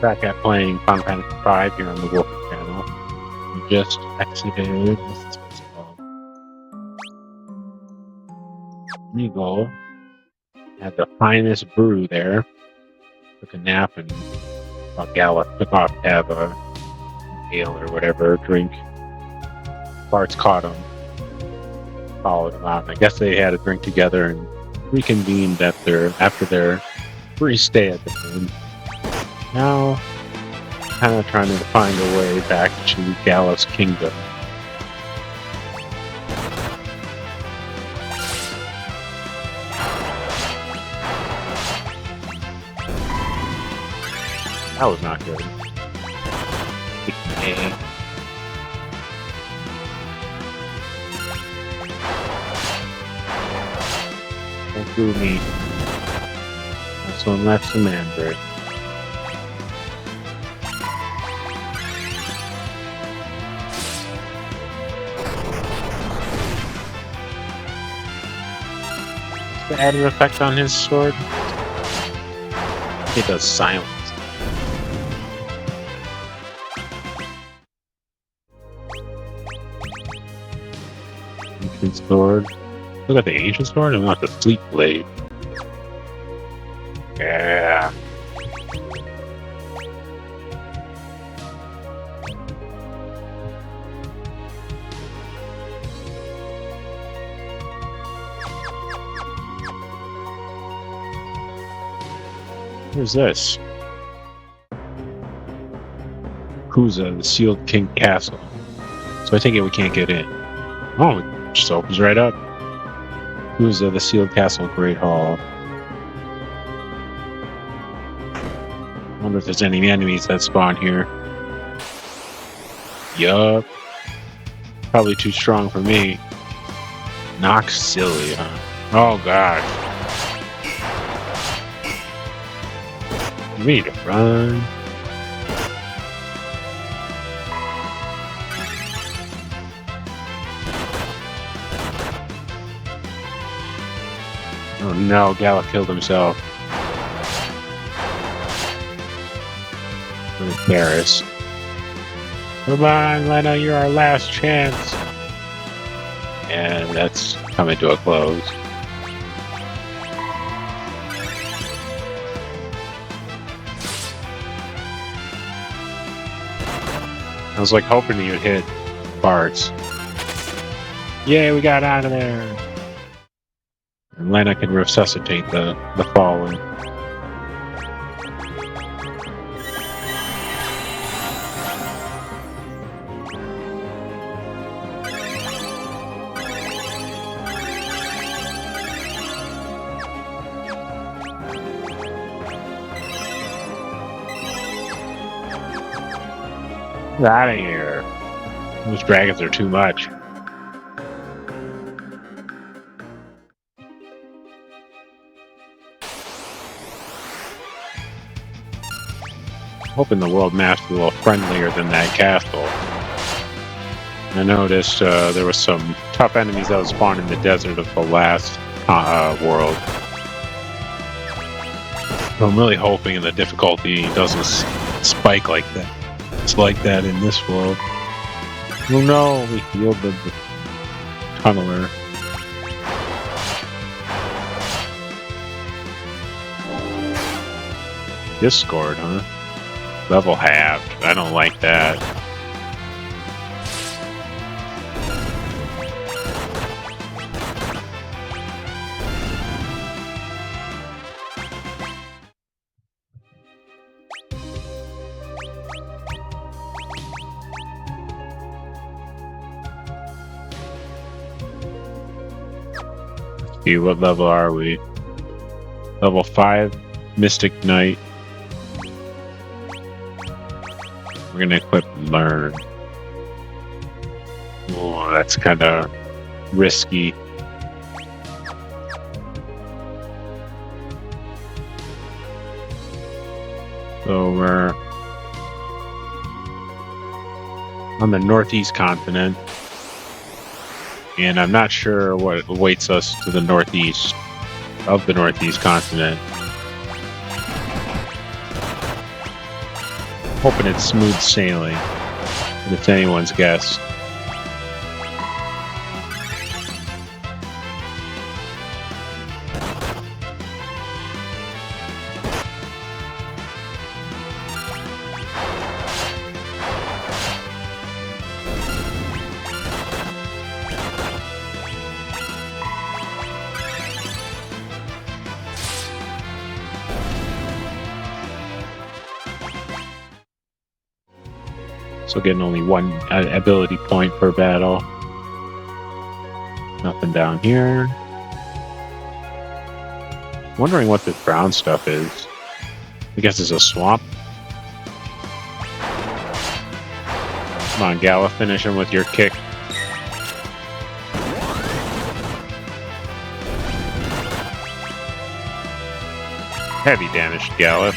Back at playing Final Fantasy V here on the Wolf channel. We just exited. What's this place called? Moogle. Had the finest brew there. Took a nap and Galluf took off to have a ale or whatever drink. Bart's caught him. Followed him out. And I guess they had a drink together and reconvened after their brief stay at the inn. Now, kind of trying to find a way back to Galluf's kingdom. That was not good. Okay. Don't fool me. That's one left to Manbird. The added effect on his sword? It does silence. Ancient sword. Look at the ancient sword and not the fleet blade. Yeah. Where's this? Kuza, the sealed king castle. So I take it we can't get in. Oh, it just opens right up. Kuza, the sealed castle, Great Hall. I wonder if there's any enemies that spawn here. Yup. Probably too strong for me. Nox silly, huh? Oh god. We need to run. Oh no, Galluf killed himself. Paris. Come on, Lena, you're our last chance. And that's coming to a close. I was like hoping you'd hit Bart's. Yay, we got out of there! And Lena can resuscitate the fallen. Get out of here. Those dragons are too much. Hoping the world map's a little friendlier than that castle. I noticed there was some tough enemies that would spawn in the desert of the last world. So I'm really hoping the difficulty doesn't spike like that. It's like that in this world. Oh no, we healed the tunneler. Discord, huh? Level halved. I don't like that. See, what level are we? Level 5, Mystic Knight. We're gonna equip Learn. Oh, that's kind of risky. So we're on the northeast continent. And I'm not sure what awaits us to the northeast of the northeast continent. Hoping it's smooth sailing. But it's anyone's guess. So getting only one ability point per battle. Nothing down here. Wondering what this brown stuff is. I guess it's a swamp. Come on, Galluf, finish him with your kick. Heavy damage, Galluf.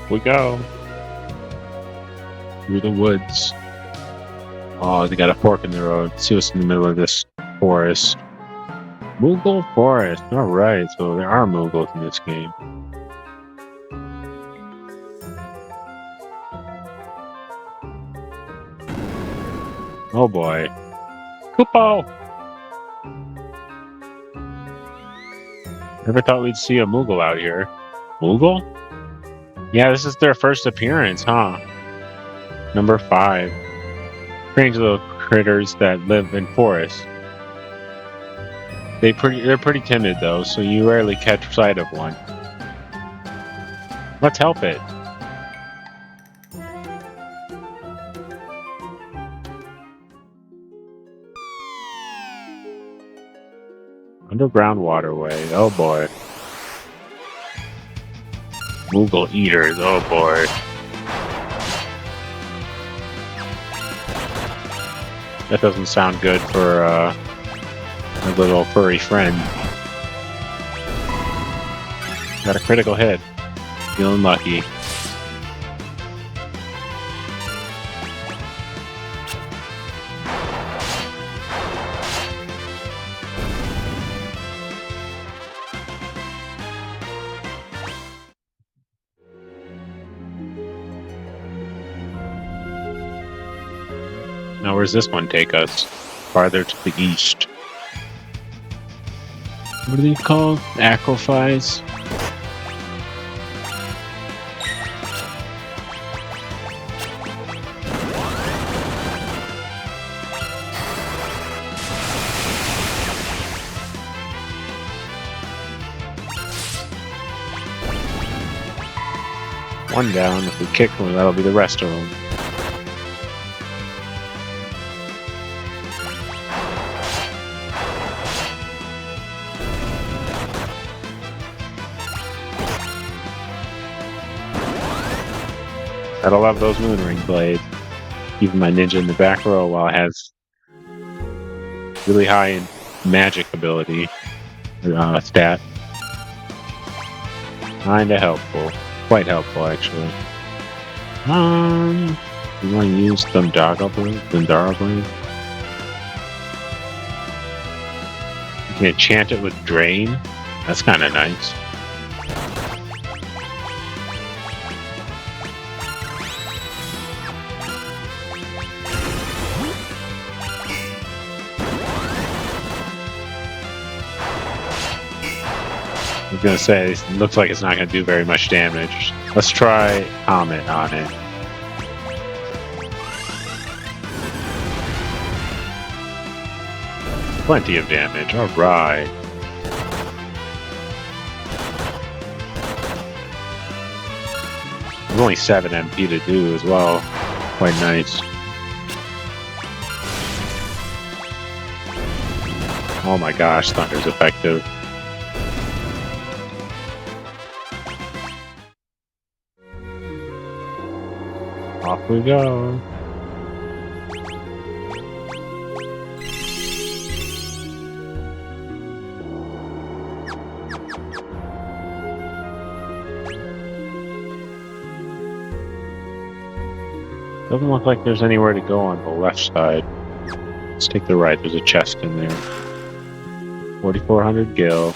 We go through the woods. Oh, they got a fork in the road. See what's in the middle of this forest. Moogle forest. All right, so there are moogles in this game. Oh boy, Koopo! Never thought we'd see a moogle out here. Moogle? Yeah, this is their first appearance, huh? Number 5. Strange little critters that live in forests. They're pretty timid though, so you rarely catch sight of one. Let's help it. Underground waterway. Oh boy. Moogle eaters, oh boy. That doesn't sound good for a little furry friend. Got a critical hit. Feeling lucky. Now where's this one take us? Farther to the east. What are these called? Acrophies? One down. If we kick one, that'll be the rest of them. Gotta love those moon ring blades. Keeping my ninja in the back row while it has really high in magic ability stat. Kinda helpful. Quite helpful, actually. You want to use Thundara Blade? You can enchant it with Drain. That's kind of nice. I was gonna say, it looks like it's not gonna do very much damage. Let's try Comet on it. Plenty of damage, alright. There's only 7 MP to do as well. Quite nice. Oh my gosh, Thunder's effective. Off we go. Doesn't look like there's anywhere to go on the left side. Let's take the right. There's a chest in there. 4,400 gil.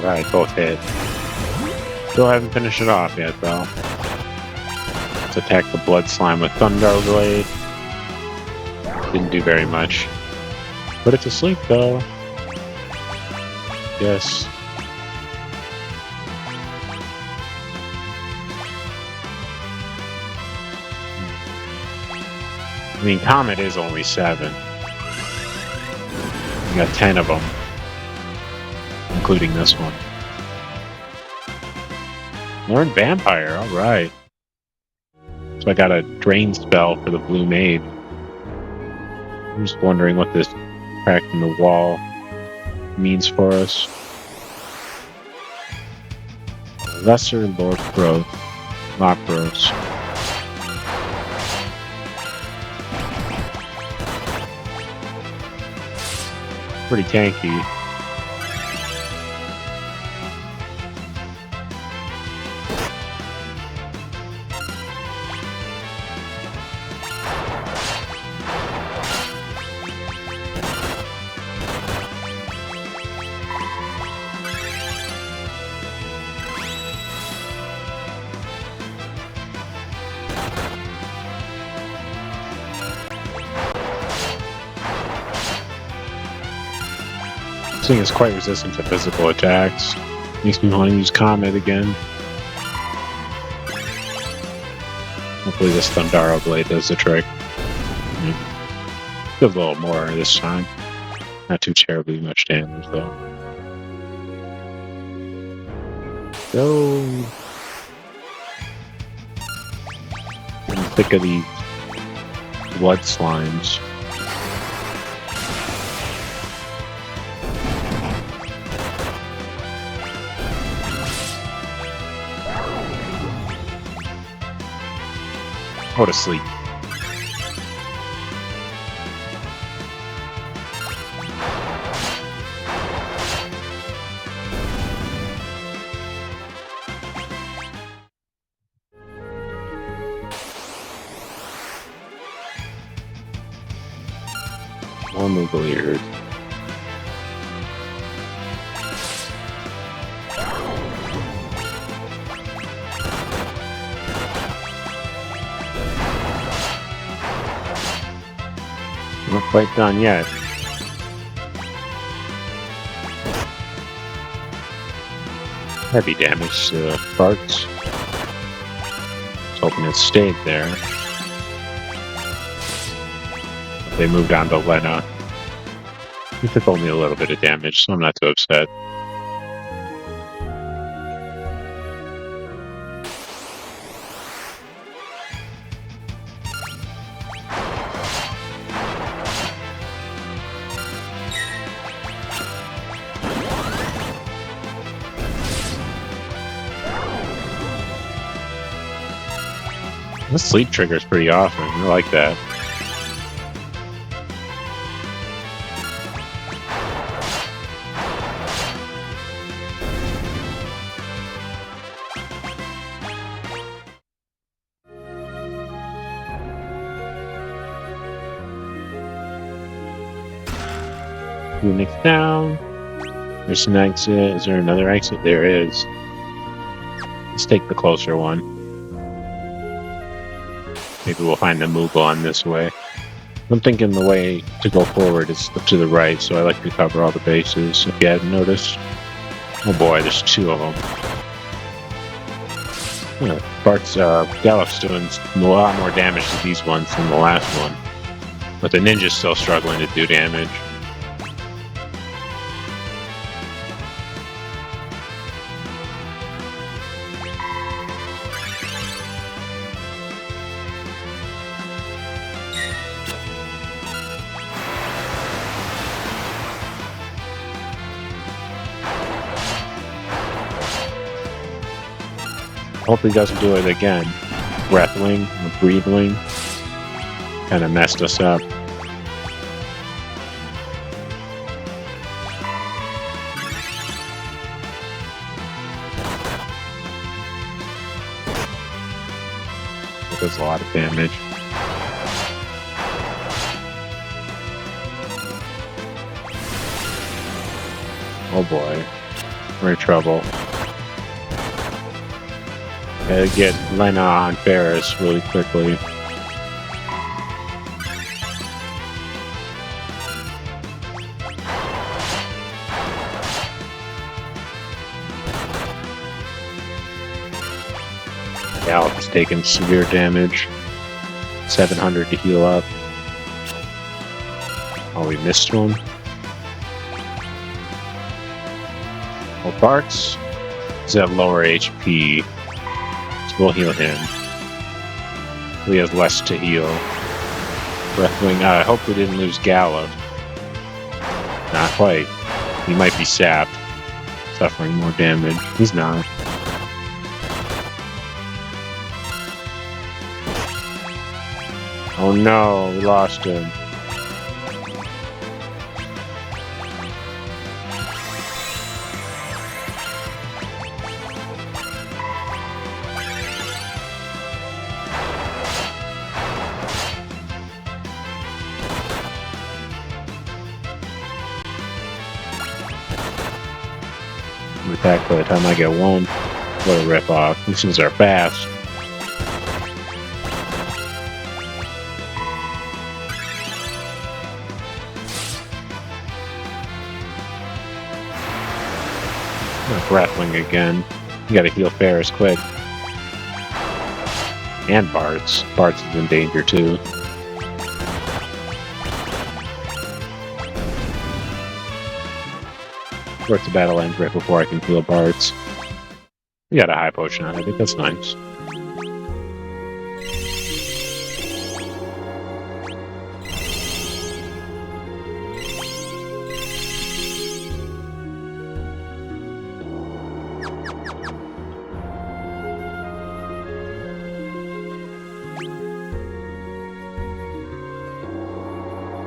Alright, both hit. Still haven't finished it off yet, though. Let's attack the blood slime with Thunder Blade. Didn't do very much. Put it to sleep, though. Yes. I mean, Comet is only 7. We got 10 of them. Including this one. Learn Vampire, alright. So I got a drain spell for the blue maid. I'm just wondering what this crack in the wall means for us. Lesser Lord Growth. Lockros. Pretty tanky. This thing is quite resistant to physical attacks. Makes me want to use Comet again. Hopefully this Thundara Blade does the trick. Do a little more this time. Not too terribly much damage though. Go! In the thick of these blood slimes. Go to sleep. More moogle ears. Not quite done yet. Heavy damage to the parts. I was hoping it stayed there. They moved on to Lena. He took only a little bit of damage, so I'm not too upset. This sleep triggers pretty often. I like that. Unix down. There's an exit. Is there another exit? There is. Let's take the closer one. Maybe we'll find the moogle on this way. I'm thinking the way to go forward is to the right, so I like to cover all the bases, if you hadn't noticed. Oh boy, there's two of them. Gallup's doing a lot more damage to these ones than the last one. But the ninja's still struggling to do damage. Hope he doesn't do it again. Breathling or breathling. Kind of messed us up. It does a lot of damage. Oh boy. We're in trouble. Gotta get Lena on Ferris really quickly. Galluf is taking severe damage. 700 to heal up. Oh, we missed one. Well, Bart's is at lower HP. We'll heal him. He has less to heal. Breathwing. I hope we didn't lose Galluf. Not quite. He might be sapped. Suffering more damage. He's not. Oh no, we lost him. Attack by the time I get one. What a rip-off. These things are fast. Grappling again. You gotta heal Ferris quick. And Bart's. Bart's is in danger too. Of course, the battle ends right before I can heal Bart's. We got a high potion on it, that's nice.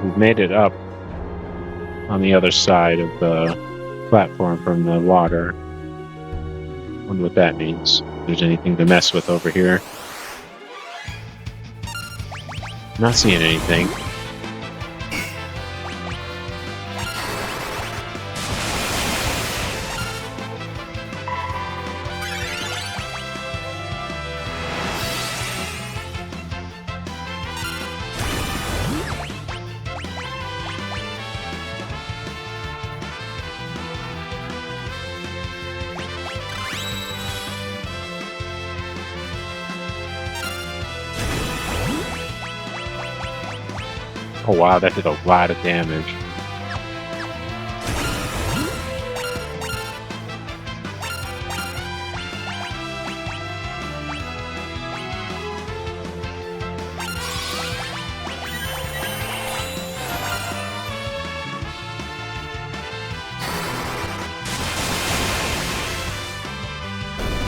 We've made it up on the other side of the platform from the water. Wonder what that means. If there's anything to mess with over here. Not seeing anything. Oh wow, that did a lot of damage.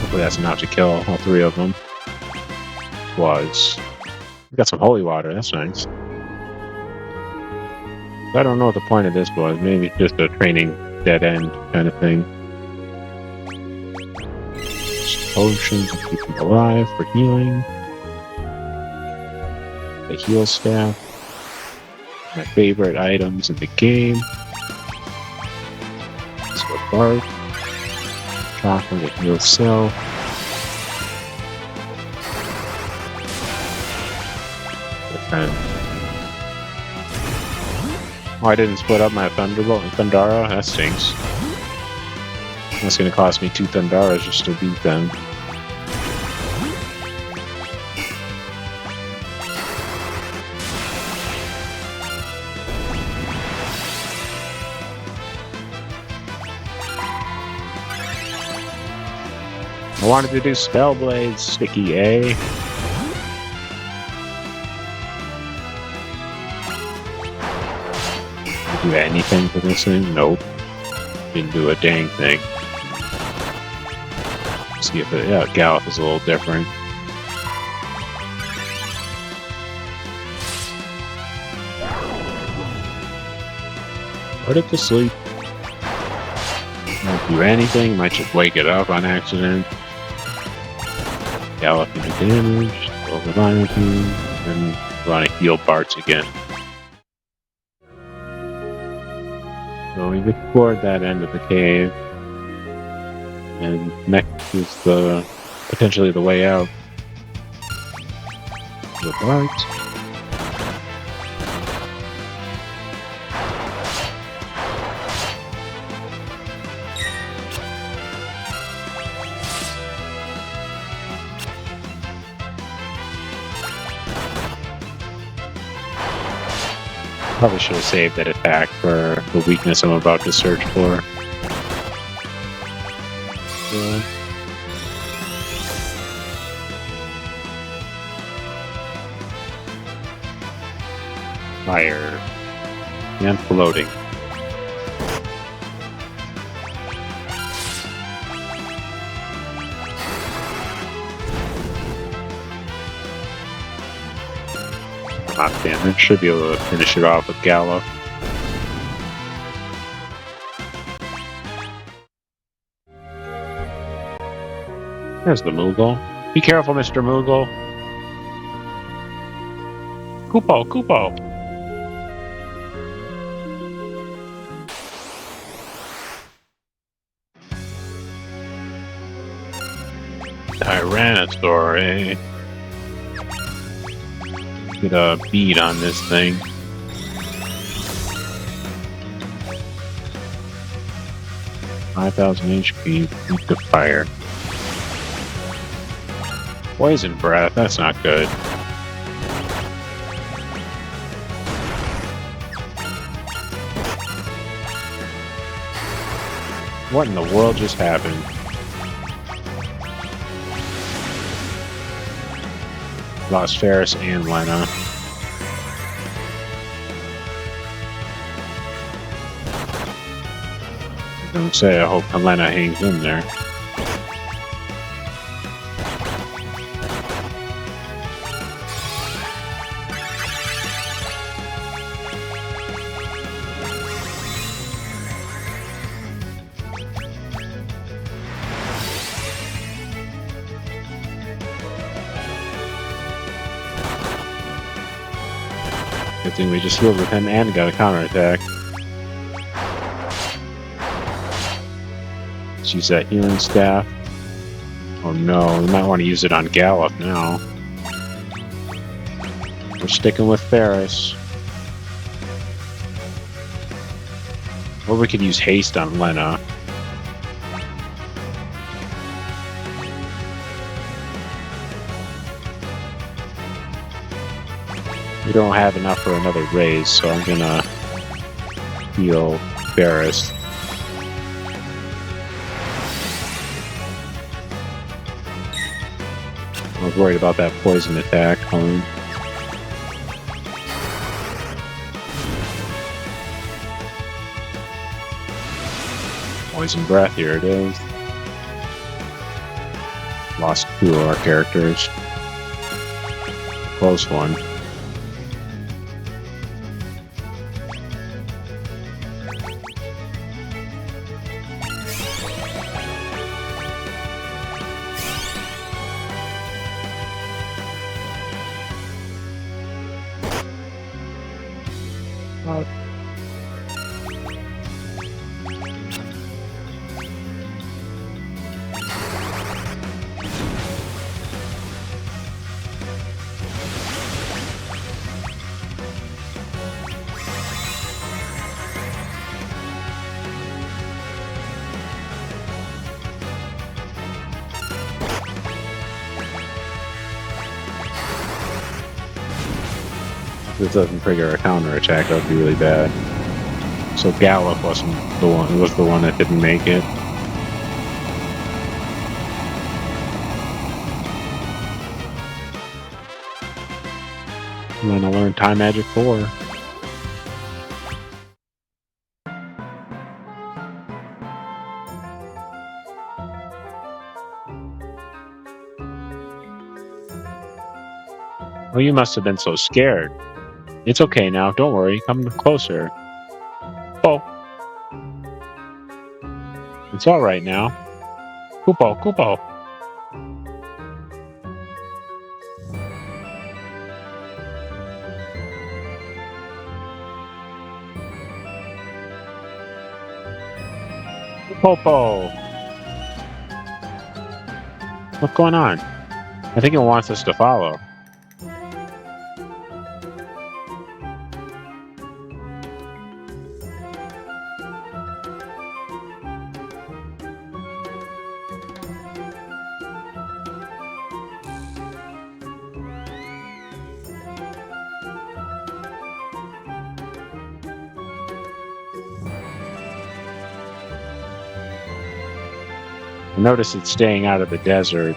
Hopefully that's enough to kill all three of them. Was. We got some holy water, that's nice. I don't know what the point of this was. Maybe it's just a training dead end kind of thing. Just potions to keep them alive for healing. The heal staff. My favorite items in the game. Let's go Bart. Chocolate to heal self. Defend. Oh, I didn't split up my Thunderbolt and Thundara? That stinks. That's gonna cost me 2 Thundaras just to beat them. I wanted to do Spell Blades, Sticky A. Do anything for this thing? Nope. Didn't do a dang thing. See if it, yeah, Galluf is a little different. Put it to sleep. Won't do anything, might just wake it up on accident. Galluf can do damage, over energy, and want to heal parts again. So we've explored that end of the cave, and next is the potentially the way out. The parts. Probably should have saved that attack for the weakness I'm about to search for. Yeah. Fire. And floating. Hot damage. Should be able to finish it off with Galluf. There's the Moogle. Be careful, Mr. Moogle. Koopo, Koopo. Tyrannosaurus, eh? Get a bead on this thing. $5,000 HP, weak to fire. Poison breath, that's not good. What in the world just happened? Lost Ferris and Lena. Don't say, I hope Lena hangs in there. Good thing we just healed with him and got a counterattack. Let's use that healing staff. Oh no, we might want to use it on Galluf now. We're sticking with Ferris. Or we could use haste on Lena. We don't have enough for another raise, so I'm gonna heal Ferris. I was worried about that poison attack coming. Poison breath, here it is. Lost 2 of our characters. Close one. this doesn't trigger a counterattack, that would be really bad. So Galluf wasn't the one. It was the one that didn't make it. I'm gonna learn Time Magic 4. Oh, you must have been so scared. It's okay now. Don't worry. Come closer. Oh. It's all right now. Koopo, Koopo. Popo. What's going on? I think it wants us to follow. Notice it's staying out of the desert.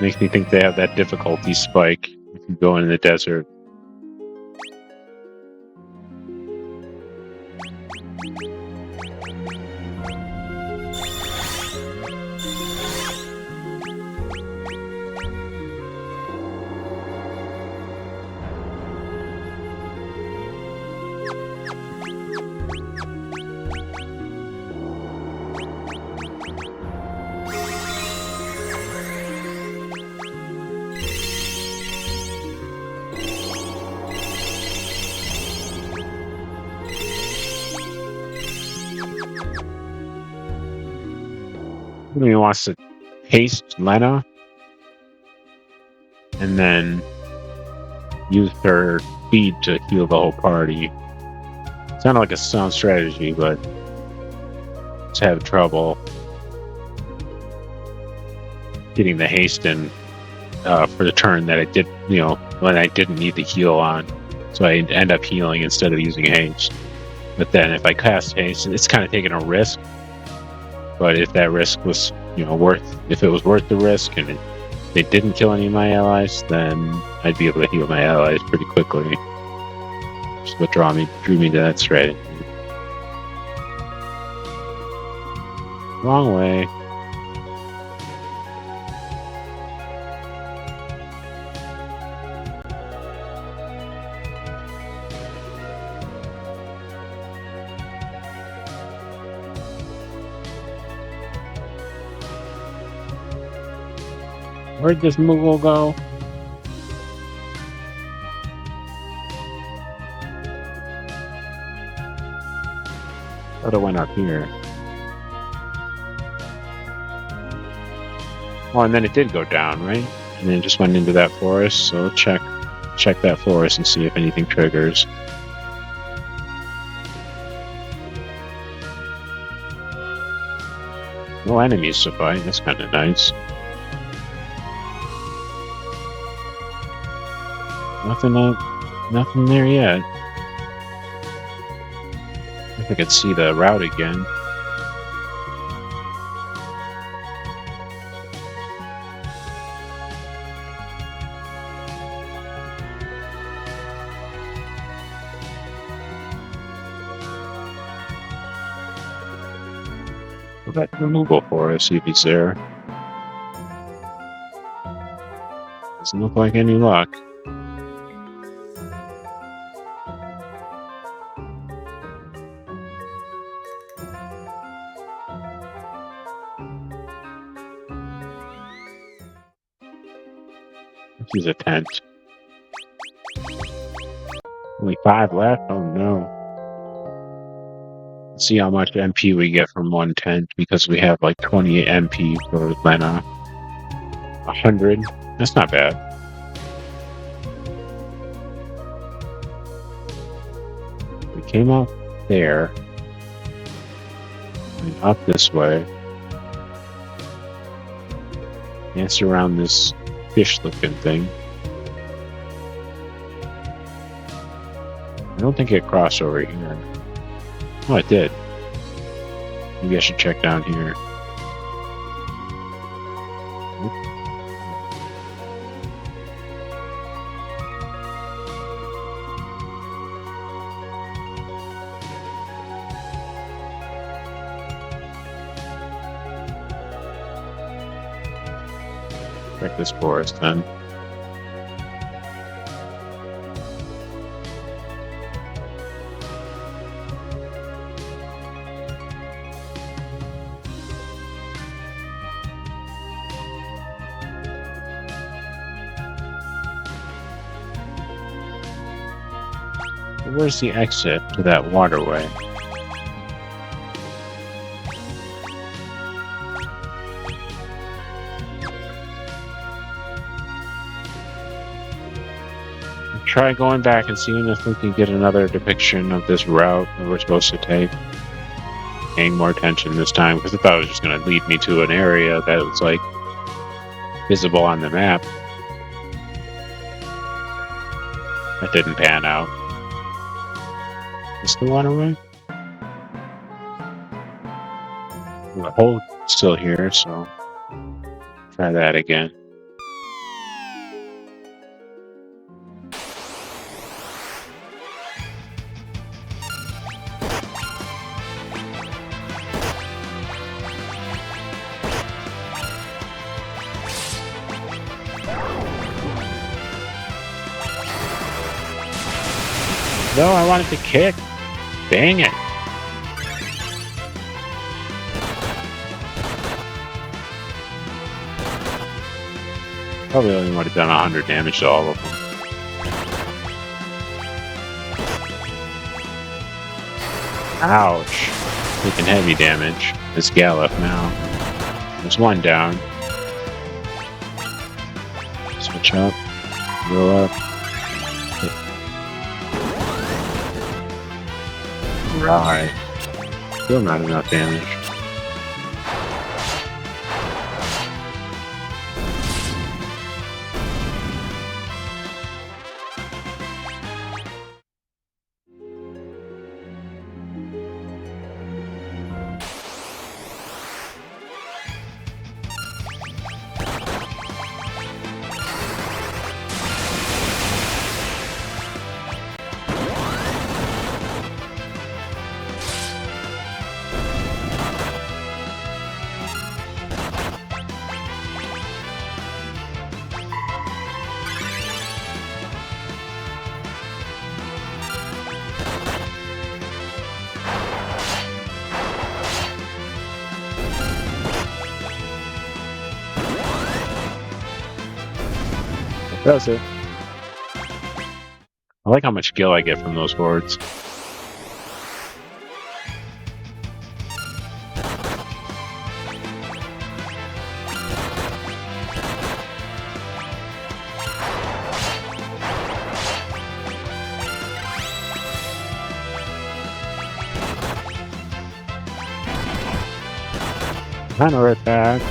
Makes me think they have that difficulty spike if you go in the desert. He wants to haste Lena and then use her speed to heal the whole party. Sounded like a sound strategy, but just have trouble getting the haste in for the turn that I did, when I didn't need the heal on. So I end up healing instead of using haste. But then if I cast haste, it's kind of taking a risk. But if that risk was, if it was worth the risk and they didn't kill any of my allies, then I'd be able to heal my allies pretty quickly. Just what drew me to that strategy. Wrong way. Where'd this moogle go? Thought it went up here. Oh, and then it did go down, right? And then it just went into that forest. So we'll check that forest and see if anything triggers. No enemies to fight. That's kind of nice. Nothing there yet. If I could see the route again. Go back to the moogle forest, see if he's there. Doesn't look like any luck. This is a tent. Only 5 left? Oh no. Let's see how much MP we get from one tent, because we have like 28 MP for Lena. 100. That's not bad. We came up there. And up this way. Dance around this fish-looking thing. I don't think it crossed over here. Oh, it did. Maybe I should check down here. Check this forest then. Where's the exit to that waterway? Try going back and seeing if we can get another depiction of this route that we're supposed to take. Paying more attention this time, because I thought it was just going to lead me to an area that was like visible on the map. That didn't pan out. Is the waterway? The hole's still here, so try that again. No, I wanted to kick. Dang it. Probably only would have done 100 damage to all of them. Ouch. Taking heavy damage. It's Galluf now. There's one down. Switch up. Roll up. Right. Still not enough damage. That's it. I like how much gil I get from those boards. Counter attack.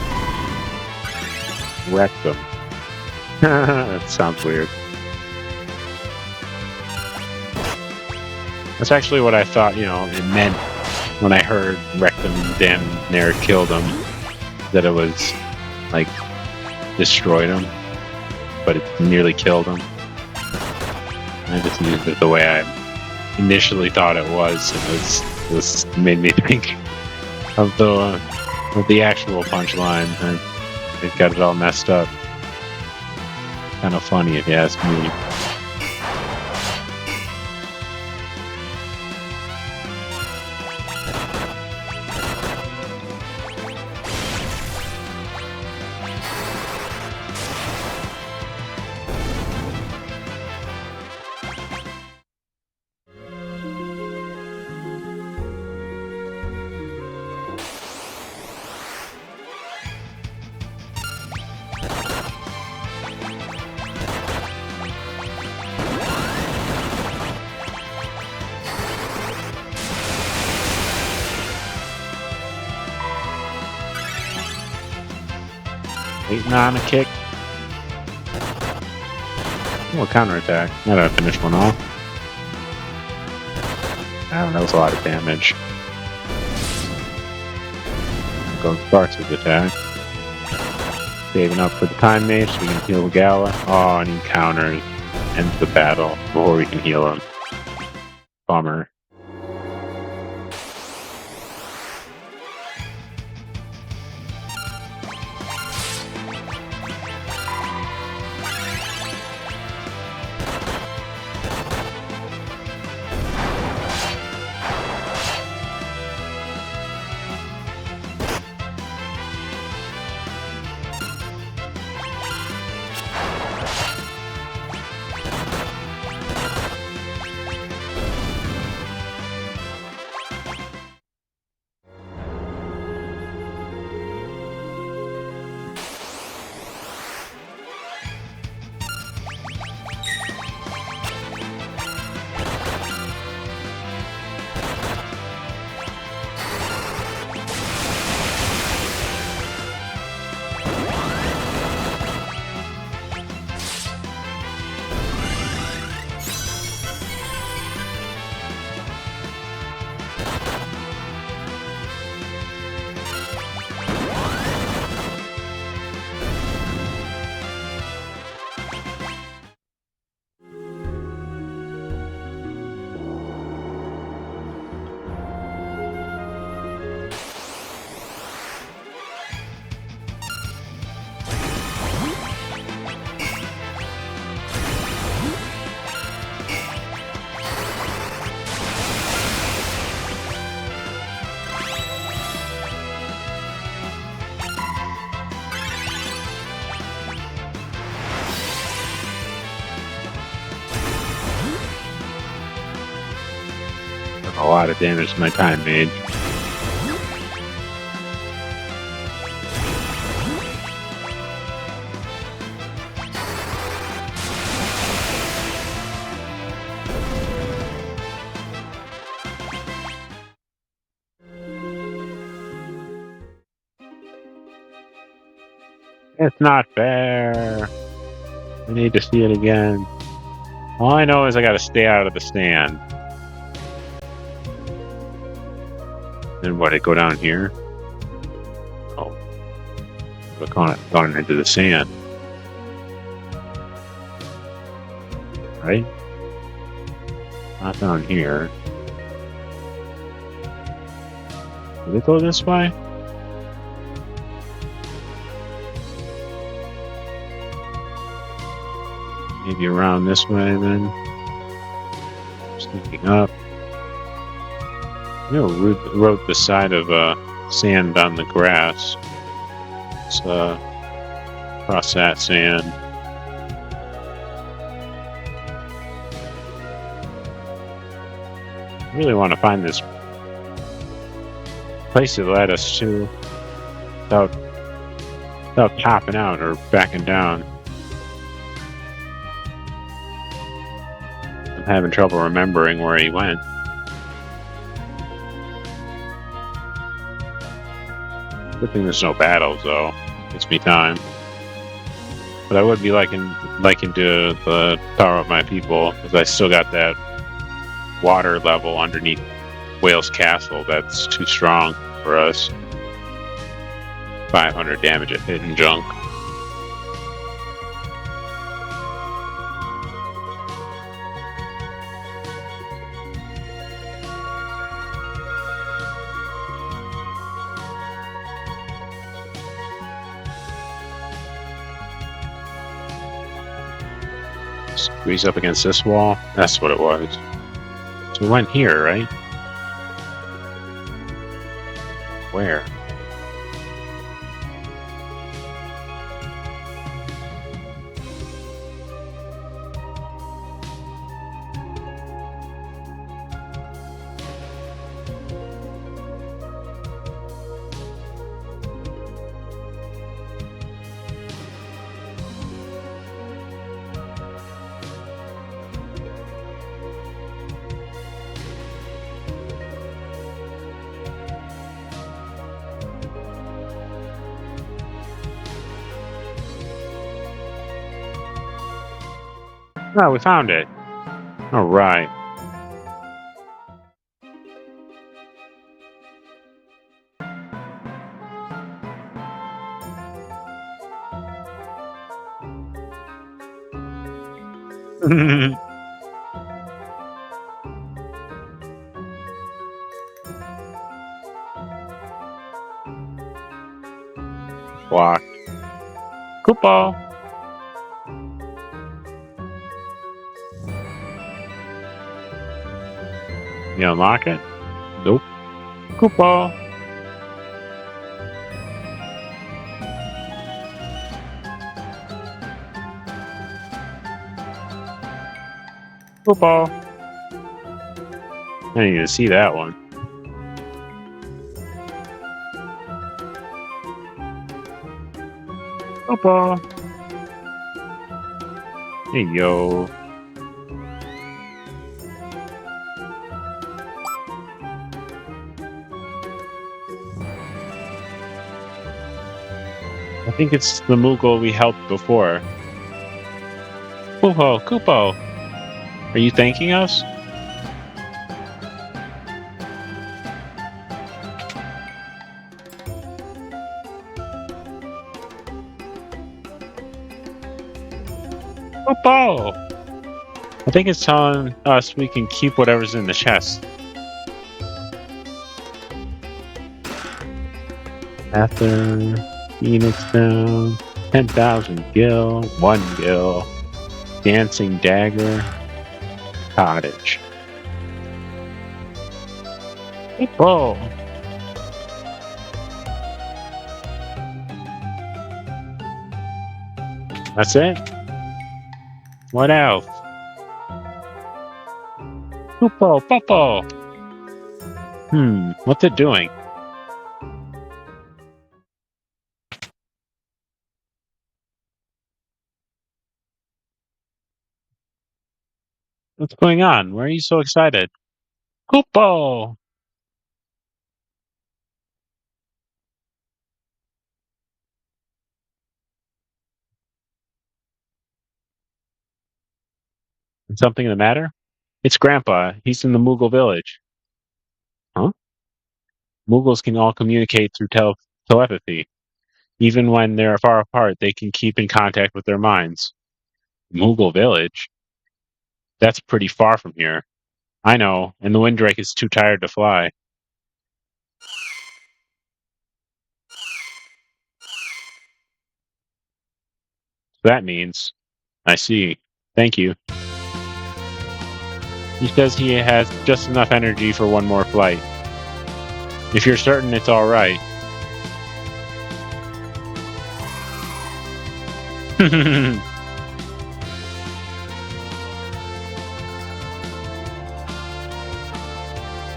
Wrecked them. That sounds weird. That's actually what I thought, it meant when I heard Rectum damn near killed him. That it was, like, destroyed him. But it nearly killed him. I just used it the way I initially thought it was. It was made me think of the actual punchline. It got it all messed up. Kind of funny if you ask me. Waiting on a kick. Oh, counterattack. Gotta finish one off. Oh, that was a lot of damage. Go starts his attack. Saving up for the time mage so we can heal Galluf. Oh, and he counters. Ends the battle before we can heal him. Bummer. A lot of damage to my time mage. It's not fair. I need to see it again. All I know is I gotta stay out of the sand. And what, it go down here? Oh. I've gone into the sand. Right? Not down here. Did it go this way? Maybe around this way then. Sneaking up. Rode the side of sand on the grass. Let's cross that sand. I really want to find this place it led us to without popping out or backing down. I'm having trouble remembering where he went. Good thing there's no battles, though. Gives me time. But I would be liking to power up my people, because I still got that water level underneath Whale's Castle that's too strong for us. 500 damage at hidden junk. Squeeze up against this wall. That's what it was. So we went here, right? Where? Oh, we found it. All right. Block. Koopa. You unlock it? Nope. Koopa. Koopa. I didn't even see that one. Koopa. Hey, yo. I think it's the moogle we helped before. Koopo, Koopo. Are you thanking us? Koopo! I think it's telling us we can keep whatever's in the chest. After Phoenix down, 10,000 gil, 1 gil, dancing dagger, cottage. Whoa! That's it? What else? Poopo, Popo! What's it doing? What's going on? Why are you so excited? Poopo! Is something the matter? It's Grandpa. He's in the Moogle village. Huh? Moogles can all communicate through telepathy. Even when they're far apart, they can keep in contact with their minds. Moogle village? That's pretty far from here. I know, and the Windrake is too tired to fly. That means. I see. Thank you. He says he has just enough energy for one more flight. If you're certain it's alright.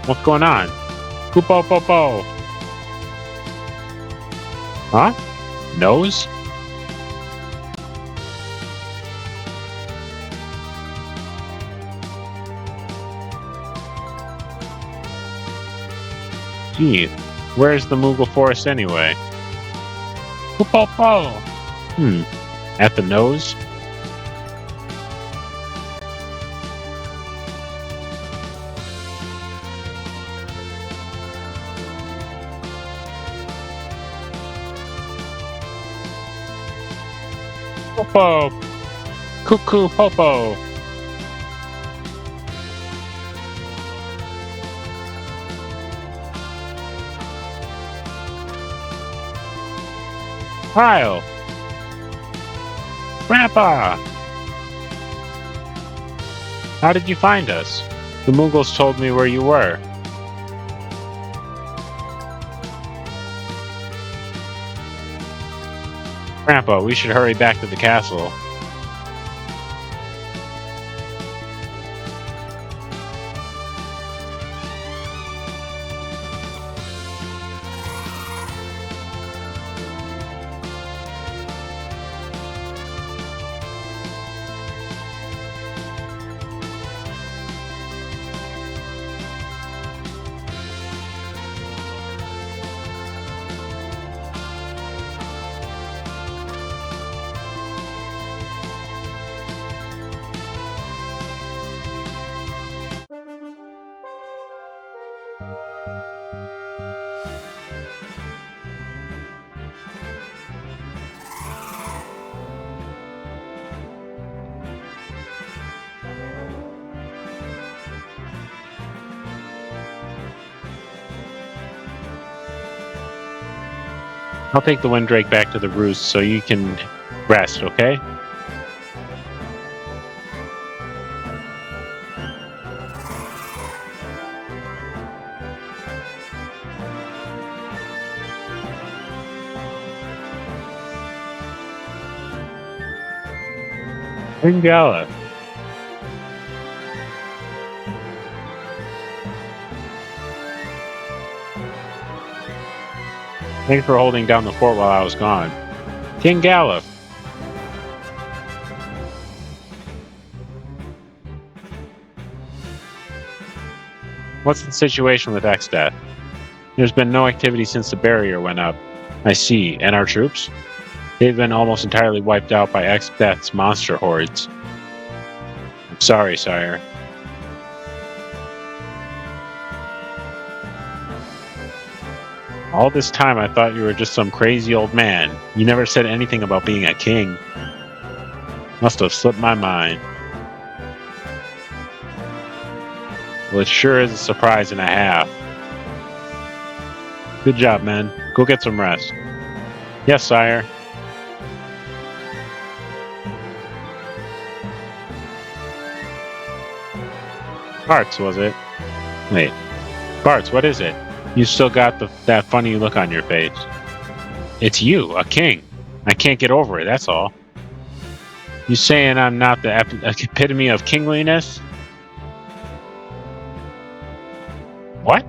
What's going on? Koopo Popo! Huh? Nose? Gee, where's the Moogle forest anyway? Koopo Po! At the nose? Popo! Cuckoo Popo! Kyle! Grandpa! How did you find us? The Moogles told me where you were. Grandpa, we should hurry back to the castle. I'll take the Windrake back to the roost so you can rest, okay? Galluf. Thanks for holding down the fort while I was gone. King Galluf. What's the situation with X-Death? There's been no activity since the barrier went up. I see. And our troops? They've been almost entirely wiped out by X-Death's monster hordes. I'm sorry, sire. All this time I thought you were just some crazy old man. You never said anything about being a king. Must have slipped my mind. Well, it sure is a surprise and a half. Good job, men. Go get some rest. Yes, sire. Bart's, was it? Wait. Bart's, what is it? You still got that funny look on your face. It's you, a king. I can't get over it, that's all. You saying I'm not the epitome of kingliness? What?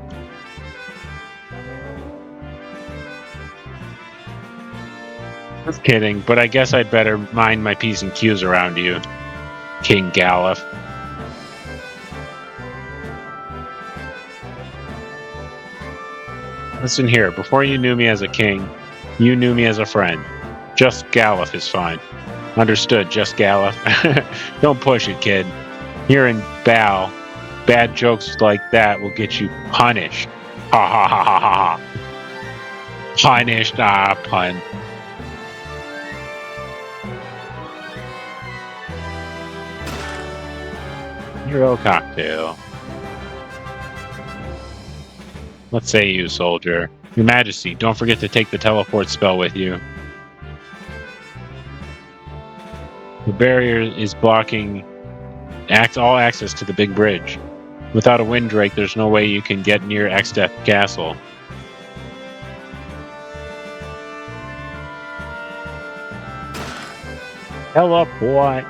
Just kidding, but I guess I'd better mind my P's and Q's around you, King Galluf. Listen here, before you knew me as a king, you knew me as a friend. Just Galluf is fine. Understood, just Galluf. Don't push it, kid. Here in Bal, bad jokes like that will get you punished. Ha ha ha ha ha ha. Punished, pun. Hero cocktail. Let's say you, soldier. Your Majesty, don't forget to take the teleport spell with you. The barrier is blocking all access to the big bridge. Without a Windrake, there's no way you can get near X-Death Castle. Hello, boy.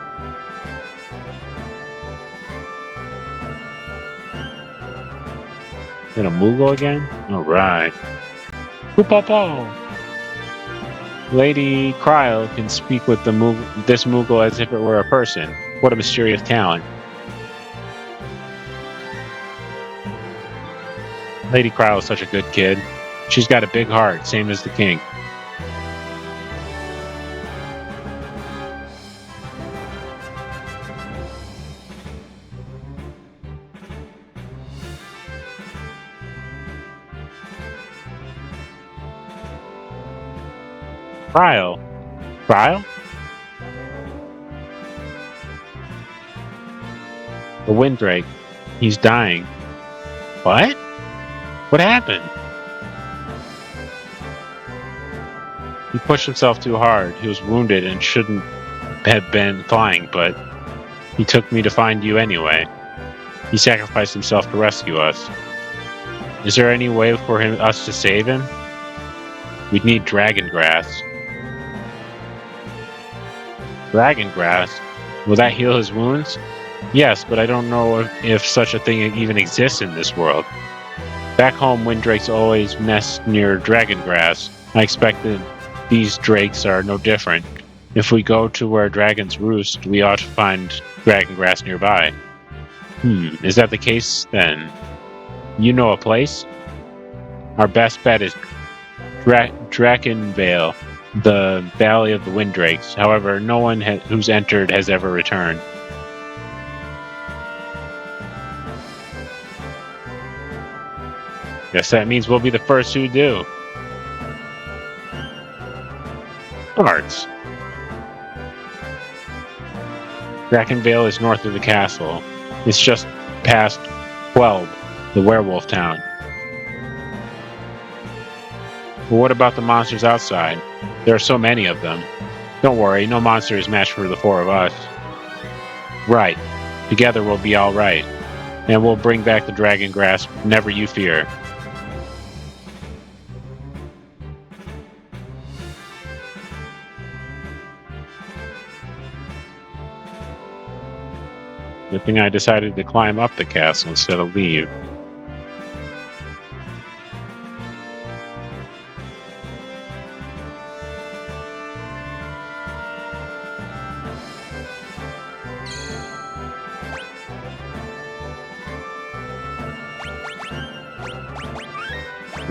Is it a moogle again? Alright. Poo-pa-pa! Lady Krile can speak with this moogle as if it were a person. What a mysterious talent. Lady Krile is such a good kid. She's got a big heart, same as the king. Krile? Krile? The Windrake. He's dying. What? What happened? He pushed himself too hard. He was wounded and shouldn't have been flying, but he took me to find you anyway. He sacrificed himself to rescue us. Is there any way for us to save him? We'd need dragon grass. Dragon grass? Will that heal his wounds? Yes, but I don't know if such a thing even exists in this world. Back home, Windrakes always nest near dragon grass. I expect that these drakes are no different. If we go to where dragons roost, we ought to find dragon grass nearby. Is that the case then? You know a place? Our best bet is Drakenvale, the Valley of the Windrakes. However, no one who's entered has ever returned. Guess that means we'll be the first who do. Parts. Drakenvale is north of the castle. It's just past Quelb, the werewolf town. But what about the monsters outside? There are so many of them. Don't worry, no monster is matched for the four of us. Right. Together we'll be all right. And we'll bring back the dragon grasp, never you fear. Good thing I decided to climb up the castle instead of leave.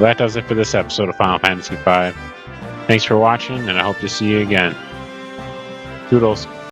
Well, that does it for this episode of Final Fantasy V. Thanks for watching, and I hope to see you again. Toodles.